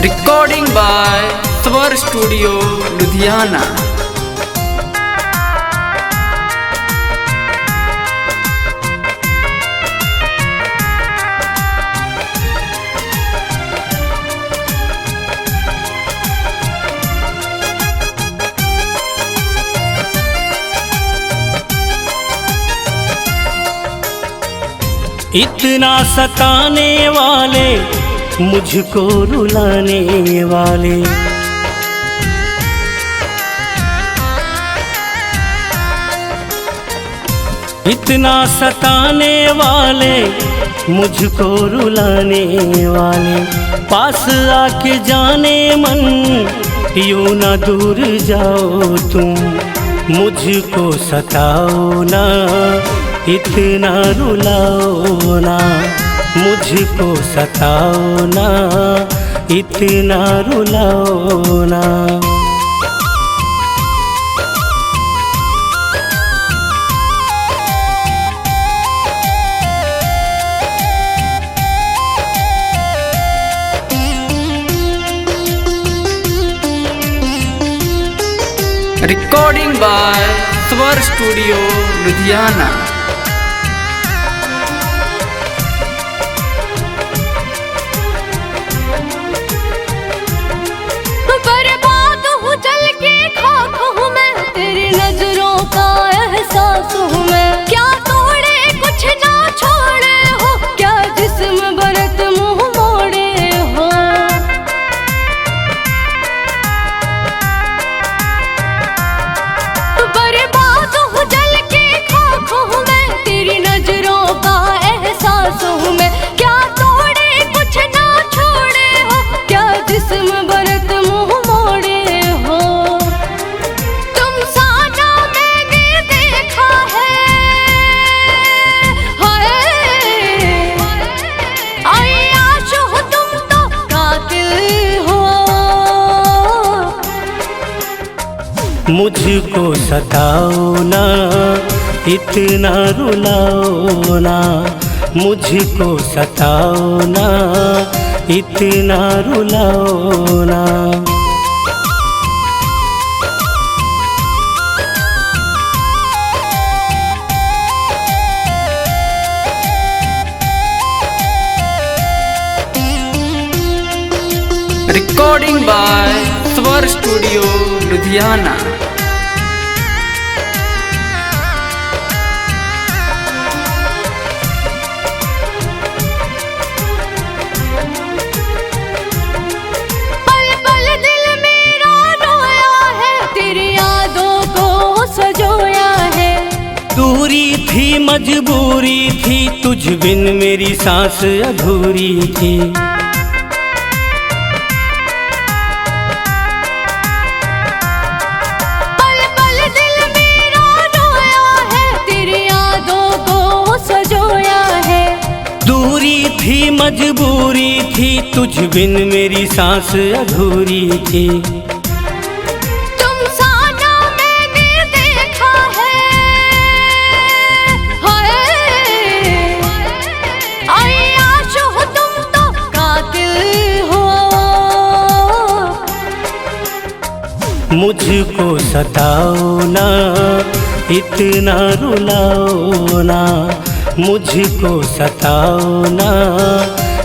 Recording by स्वर studio Ludhiana. इतना सताने वाले, मुझको रुलाने वाले, इतना सताने वाले, मुझको रुलाने वाले, पास आके जाने मन यूं ना दूर जाओ तुम, मुझको सताओ ना, इतना रुलाओ ना, मुझको सताओ ना, इतना रुलाओ ना। रिकॉर्डिंग बाय स्वर स्टूडियो लुधियाना। बर्बाद हूँ जल के खाक हूँ मैं, तेरी नजरों का एहसास हूँ मैं। क्या तोड़े कुछ ना छोड़े हो, क्या जिस्म बरत मुँह मोड़े हो। बर्बाद हूँ जल के खाक हूँ मैं, तेरी नजरों का एहसास हूँ मैं। क्या तोड़े कुछ ना छोड़े हो, क्या जिस्म बरत मुँह मोड़े हो। तुम साना मैंने देखा है, हाय आयाश हो तुम तो कातिल हो। मुझको सताओ ना, इतना रुलाओ ना, मुझको सताओ ना, इतना रुलाओ ना। रिकॉर्डिंग बाय स्वर स्टूडियो लुधियाना। पल पल दिल मेरा रोया है, तेरी यादों को सजोया है। दूरी थी मजबूरी थी, तुझ बिन मेरी सांस अधूरी थी। पल पल दिल मेरा रोया है, तेरी यादों को सजोया है। दूरी थी मजबूरी थी, तुझ बिन मेरी सांस अधूरी थी। तुम साना मैंने देखा है, हाय आयाश हो तुम तो कातिल हो। मुझको सताओ ना, इतना रुलाओ ना, मुझको सताओ ना,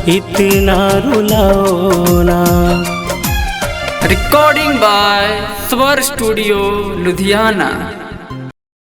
इतना रुलाओ ना। रिकॉर्डिंग बाय स्वर स्टूडियो लुधियाना।